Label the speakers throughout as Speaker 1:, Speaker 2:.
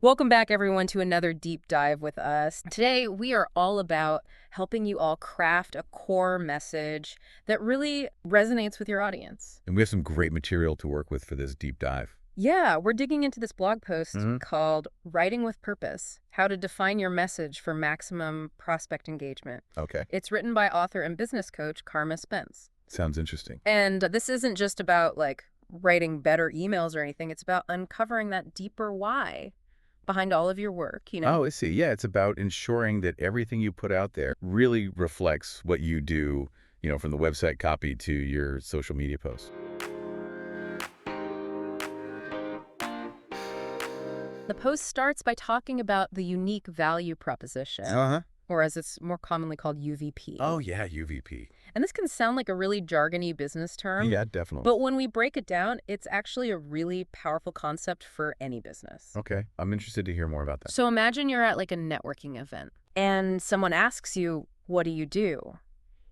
Speaker 1: Welcome back, everyone, to another deep dive with us. Today, we are all about helping you all craft a core message that really resonates with your audience.
Speaker 2: And we have some great material to work with for this deep dive.
Speaker 1: Yeah, we're digging into this blog post
Speaker 2: hmm
Speaker 1: called Writing with Purpose: How to Define Your Message for Maximum Prospect Engagement.
Speaker 2: Okay.
Speaker 1: It's written by author and business coach Carma Spence.
Speaker 2: Sounds interesting.
Speaker 1: And this isn't just about writing better emails or anything. It's about uncovering that deeper why behind all of your work.
Speaker 2: Oh, I see. Yeah, it's about ensuring that everything you put out there really reflects what you do, from the website copy to your social media posts.
Speaker 1: The post starts by talking about the unique value proposition,
Speaker 2: Uh-huh.
Speaker 1: or as it's more commonly called, UVP.
Speaker 2: Oh, yeah, UVP.
Speaker 1: And this can sound like a really jargony business term,
Speaker 2: Yeah, definitely.
Speaker 1: but when we break it down, it's actually a really powerful concept for any business.
Speaker 2: Okay. I'm interested to hear more about that.
Speaker 1: So imagine you're at a networking event and someone asks you, what do you do?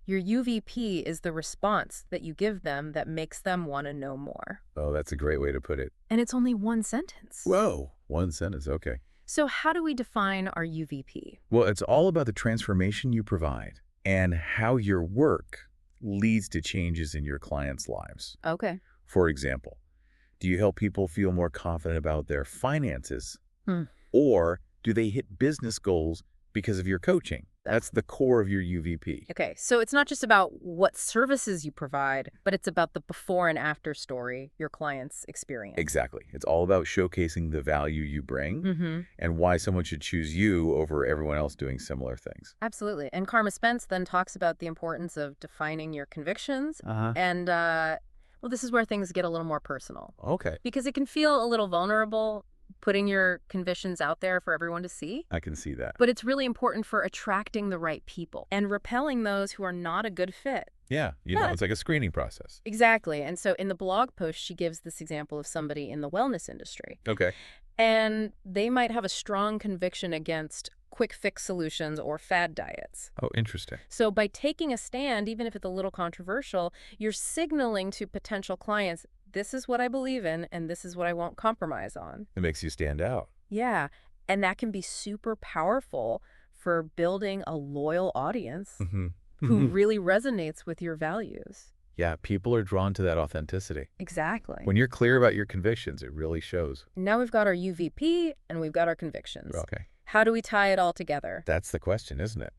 Speaker 1: Your UVP is the response that you give them that makes them want to know more.
Speaker 2: Oh, that's a great way to put it.
Speaker 1: And it's only one sentence.
Speaker 2: Whoa. One sentence. Okay.
Speaker 1: So how do we define our UVP?
Speaker 2: Well, it's all about the transformation you provide and how your work leads to changes in your clients' lives.
Speaker 1: Okay.
Speaker 2: For example, do you help people feel more confident about their finances?
Speaker 1: Hmm.
Speaker 2: Or do they hit business goals because of your coaching? That's the core of your UVP.
Speaker 1: Okay, so it's not just about what services you provide, but it's about the before and after story your clients experience.
Speaker 2: Exactly. It's all about showcasing the value you bring
Speaker 1: Mm-hmm.
Speaker 2: and why someone should choose you over everyone else doing similar things.
Speaker 1: Absolutely. And Carma Spence then talks about the importance of defining your convictions.
Speaker 2: Uh-huh.
Speaker 1: And, well, this is where things get a little more personal.
Speaker 2: Okay.
Speaker 1: Because it can feel a little vulnerable putting your convictions out there for everyone to see.
Speaker 2: I can see that.
Speaker 1: But it's really important for attracting the right people and repelling those who are not a good fit.
Speaker 2: Yeah. It's like a screening process.
Speaker 1: Exactly. And so in the blog post, she gives this example of somebody in the wellness industry.
Speaker 2: Okay.
Speaker 1: And they might have a strong conviction against quick fix solutions or fad diets.
Speaker 2: Oh, interesting.
Speaker 1: So by taking a stand, even if it's a little controversial, you're signaling to potential clients, this is what I believe in and this is what I won't compromise on.
Speaker 2: It makes you stand out.
Speaker 1: Yeah. And that can be super powerful for building a loyal audience
Speaker 2: Mm-hmm.
Speaker 1: who really resonates with your values.
Speaker 2: Yeah, people are drawn to that authenticity.
Speaker 1: Exactly.
Speaker 2: When you're clear about your convictions, it really shows.
Speaker 1: Now we've got our UVP and we've got our convictions.
Speaker 2: Okay.
Speaker 1: How do we tie it all together?
Speaker 2: That's the question, isn't it?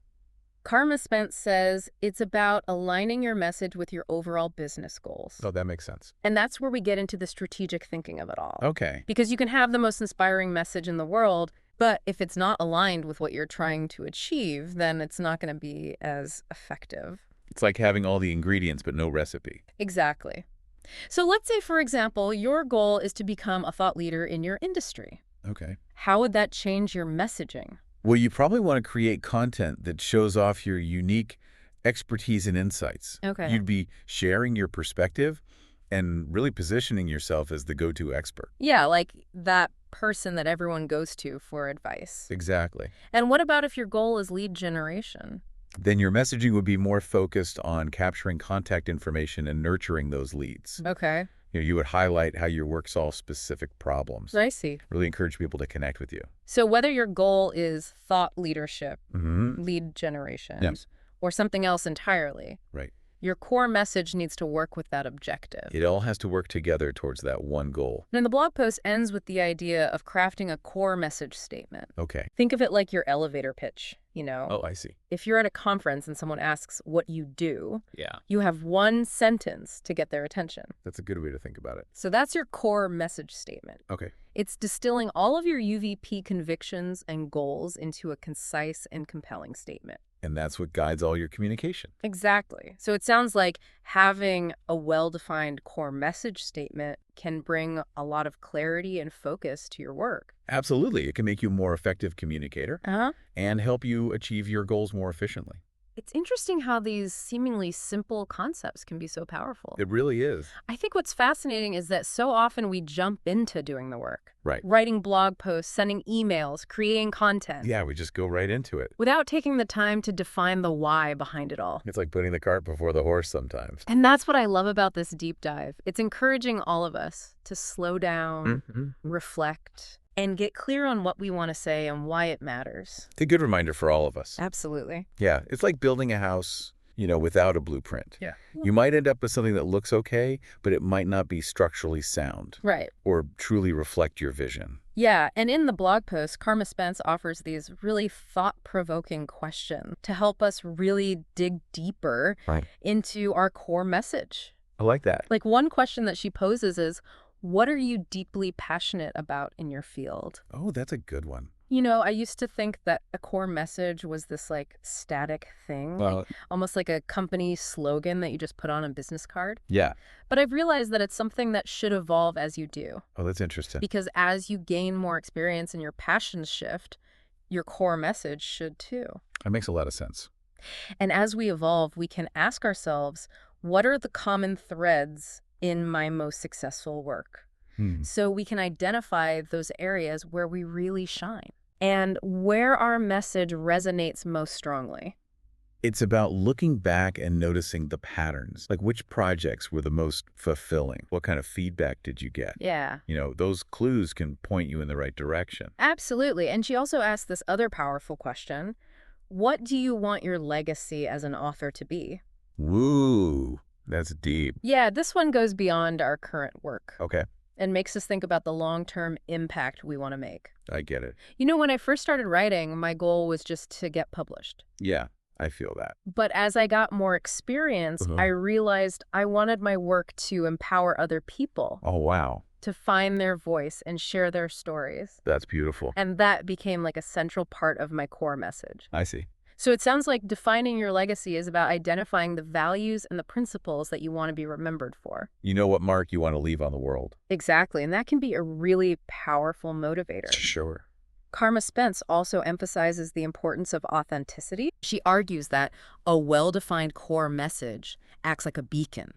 Speaker 1: Carma Spence says it's about aligning your message with your overall business goals.
Speaker 2: Oh, that makes sense.
Speaker 1: And that's where we get into the strategic thinking of it all.
Speaker 2: Okay.
Speaker 1: Because you can have the most inspiring message in the world, but if it's not aligned with what you're trying to achieve, then it's not going to be as effective.
Speaker 2: It's like having all the ingredients but no recipe.
Speaker 1: Exactly. So let's say, for example, your goal is to become a thought leader in your industry.
Speaker 2: Okay.
Speaker 1: How would that change your messaging?
Speaker 2: Well, you probably want to create content that shows off your unique expertise and insights.
Speaker 1: Okay.
Speaker 2: You'd be sharing your perspective and really positioning yourself as the go-to expert.
Speaker 1: Yeah, like that person that everyone goes to for advice.
Speaker 2: Exactly.
Speaker 1: And what about if your goal is lead generation?
Speaker 2: Then your messaging would be more focused on capturing contact information and nurturing those leads.
Speaker 1: Okay.
Speaker 2: You would highlight how your work solves specific problems.
Speaker 1: I see.
Speaker 2: Really encourage people to connect with you.
Speaker 1: So whether your goal is thought leadership,
Speaker 2: Mm-hmm.
Speaker 1: lead generation,
Speaker 2: Yeah.
Speaker 1: or something else entirely,
Speaker 2: Right.
Speaker 1: your core message needs to work with that objective.
Speaker 2: It all has to work together towards that one goal.
Speaker 1: And the blog post ends with the idea of crafting a core message statement.
Speaker 2: Okay.
Speaker 1: Think of it like your elevator pitch,
Speaker 2: Oh, I see.
Speaker 1: If you're at a conference and someone asks what you do,
Speaker 2: Yeah.
Speaker 1: you have one sentence to get their attention.
Speaker 2: That's a good way to think about it.
Speaker 1: So that's your core message statement.
Speaker 2: Okay.
Speaker 1: It's distilling all of your UVP convictions and goals into a concise and compelling statement.
Speaker 2: And that's what guides all your communication.
Speaker 1: Exactly. So it sounds like having a well-defined core message statement can bring a lot of clarity and focus to your work.
Speaker 2: Absolutely. It can make you a more effective communicator
Speaker 1: Uh-huh.
Speaker 2: and help you achieve your goals more efficiently.
Speaker 1: It's interesting how these seemingly simple concepts can be so powerful.
Speaker 2: It really is.
Speaker 1: I think what's fascinating is that so often we jump into doing the work.
Speaker 2: Right.
Speaker 1: Writing blog posts, sending emails, creating content.
Speaker 2: Yeah, we just go right into it.
Speaker 1: Without taking the time to define the why behind it all.
Speaker 2: It's like putting the cart before the horse sometimes.
Speaker 1: And that's what I love about this deep dive. It's encouraging all of us to slow down,
Speaker 2: Mm-hmm.
Speaker 1: reflect, and get clear on what we want to say and why it matters.
Speaker 2: It's a good reminder for all of us.
Speaker 1: Absolutely.
Speaker 2: Yeah, it's like building a house, without a blueprint.
Speaker 1: Yeah.
Speaker 2: You might end up with something that looks okay, but it might not be structurally sound.
Speaker 1: Right.
Speaker 2: Or truly reflect your vision.
Speaker 1: Yeah, and in the blog post, Carma Spence offers these really thought-provoking questions to help us really dig deeper into our core message.
Speaker 2: I like that.
Speaker 1: Like one question that she poses is, what are you deeply passionate about in your field?
Speaker 2: Oh, that's a good one.
Speaker 1: I used to think that a core message was this static thing, almost like a company slogan that you just put on a business card.
Speaker 2: Yeah.
Speaker 1: But I've realized that it's something that should evolve as you do.
Speaker 2: Oh, that's interesting.
Speaker 1: Because as you gain more experience and your passions shift, your core message should too.
Speaker 2: That makes a lot of sense.
Speaker 1: And as we evolve, we can ask ourselves, what are the common threads in my most successful work? So we can identify those areas where we really shine and where our message resonates most strongly.
Speaker 2: It's about looking back and noticing the patterns, like which projects were the most fulfilling. What kind of feedback did you get?
Speaker 1: Yeah.
Speaker 2: Those clues can point you in the right direction.
Speaker 1: Absolutely. And she also asked this other powerful question. What do you want your legacy as an author to be?
Speaker 2: Woo, that's deep.
Speaker 1: Yeah, this one goes beyond our current work.
Speaker 2: Okay.
Speaker 1: And makes us think about the long-term impact we want to make.
Speaker 2: I get it.
Speaker 1: When I first started writing, my goal was just to get published.
Speaker 2: Yeah, I feel that.
Speaker 1: But as I got more experience, I realized I wanted my work to empower other people.
Speaker 2: Oh, wow.
Speaker 1: To find their voice and share their stories.
Speaker 2: That's beautiful.
Speaker 1: And that became like a central part of my core message.
Speaker 2: I see.
Speaker 1: So it sounds like defining your legacy is about identifying the values and the principles that you want to be remembered for.
Speaker 2: You know what mark you want to leave on the world.
Speaker 1: Exactly. And that can be a really powerful motivator.
Speaker 2: Sure.
Speaker 1: Carma Spence also emphasizes the importance of authenticity. She argues that a well-defined core message acts like a beacon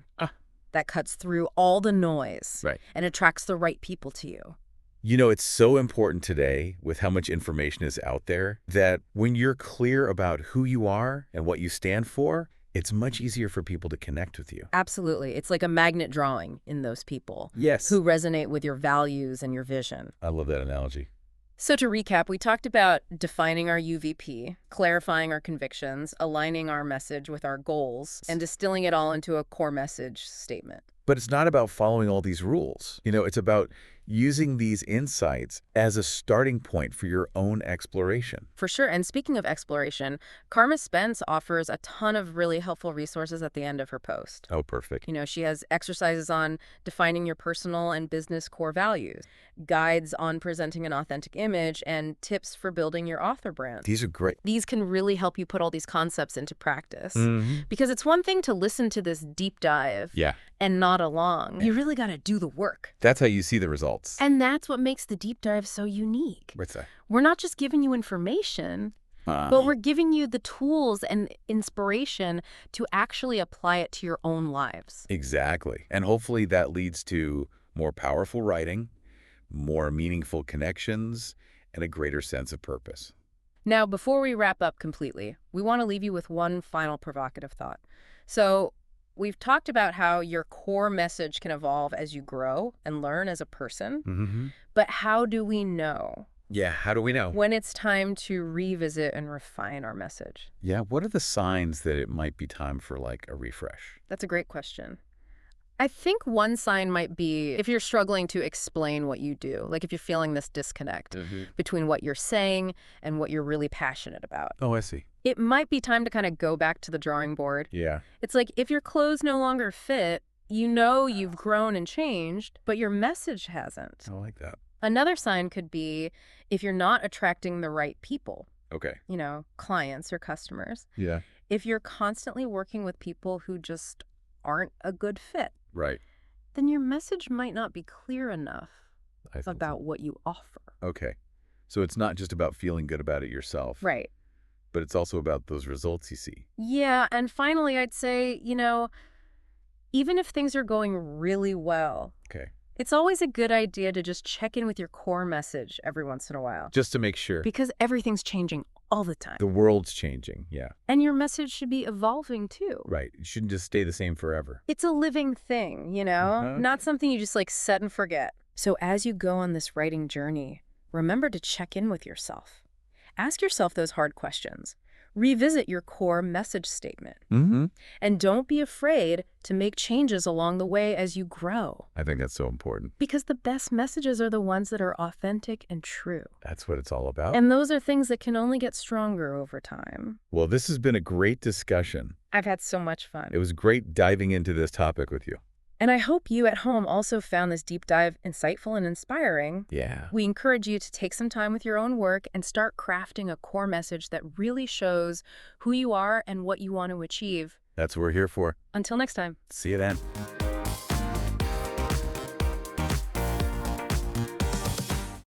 Speaker 1: that cuts through all the noise and attracts the right people to you.
Speaker 2: It's so important today with how much information is out there that when you're clear about who you are and what you stand for, it's much easier for people to connect with you.
Speaker 1: Absolutely. It's like a magnet drawing in those people.
Speaker 2: Yes.
Speaker 1: Who resonate with your values and your vision.
Speaker 2: I love that analogy.
Speaker 1: So to recap, we talked about defining our UVP, clarifying our convictions, aligning our message with our goals, and distilling it all into a core message statement.
Speaker 2: But it's not about following all these rules. It's about using these insights as a starting point for your own exploration.
Speaker 1: For sure. And speaking of exploration, Carma Spence offers a ton of really helpful resources at the end of her post.
Speaker 2: Oh, perfect.
Speaker 1: She has exercises on defining your personal and business core values, guides on presenting an authentic image, and tips for building your author brand.
Speaker 2: These are great.
Speaker 1: These can really help you put all these concepts into practice. Because it's one thing to listen to this deep dive and nod along. You really got to do the work.
Speaker 2: That's how you see the results.
Speaker 1: And that's what makes the deep dive so unique.
Speaker 2: What's that?
Speaker 1: We're not just giving you information, but we're giving you the tools and inspiration to actually apply it to your own lives.
Speaker 2: Exactly. And hopefully that leads to more powerful writing, more meaningful connections, and a greater sense of purpose.
Speaker 1: Now, before we wrap up completely, we want to leave you with one final provocative thought. So we've talked about how your core message can evolve as you grow and learn as a person. But how do we know?
Speaker 2: Yeah, how do we know?
Speaker 1: When it's time to revisit and refine our message.
Speaker 2: Yeah, what are the signs that it might be time for a refresh?
Speaker 1: That's a great question. I think one sign might be if you're struggling to explain what you do, like if you're feeling this disconnect between what you're saying and what you're really passionate about.
Speaker 2: Oh, I see.
Speaker 1: It might be time to kind of go back to the drawing board.
Speaker 2: Yeah.
Speaker 1: It's like if your clothes no longer fit, you've grown and changed, but your message hasn't.
Speaker 2: I like that.
Speaker 1: Another sign could be if you're not attracting the right people.
Speaker 2: Okay.
Speaker 1: Clients or customers.
Speaker 2: Yeah.
Speaker 1: If you're constantly working with people who just aren't a good fit.
Speaker 2: Right.
Speaker 1: Then your message might not be clear enough about
Speaker 2: so.
Speaker 1: what you offer.
Speaker 2: Okay. So it's not just about feeling good about it yourself.
Speaker 1: Right.
Speaker 2: But it's also about those results you see.
Speaker 1: Yeah. And finally, I'd say, even if things are going really well, it's always a good idea to just check in with your core message every once in a while.
Speaker 2: Just to make sure.
Speaker 1: Because everything's changing all the time.
Speaker 2: The world's changing, yeah.
Speaker 1: And your message should be evolving too.
Speaker 2: Right. It shouldn't just stay the same forever.
Speaker 1: It's a living thing, not something you just set and forget. So as you go on this writing journey, remember to check in with yourself. Ask yourself those hard questions. Revisit your core message statement. And don't be afraid to make changes along the way as you grow.
Speaker 2: I think that's so important.
Speaker 1: Because the best messages are the ones that are authentic and true.
Speaker 2: That's what it's all about.
Speaker 1: And those are things that can only get stronger over time.
Speaker 2: Well, this has been a great discussion.
Speaker 1: I've had so much fun.
Speaker 2: It was great diving into this topic with you.
Speaker 1: And I hope you at home also found this deep dive insightful and inspiring.
Speaker 2: Yeah.
Speaker 1: We encourage you to take some time with your own work and start crafting a core message that really shows who you are and what you want to achieve.
Speaker 2: That's what we're here for.
Speaker 1: Until next time.
Speaker 2: See you then.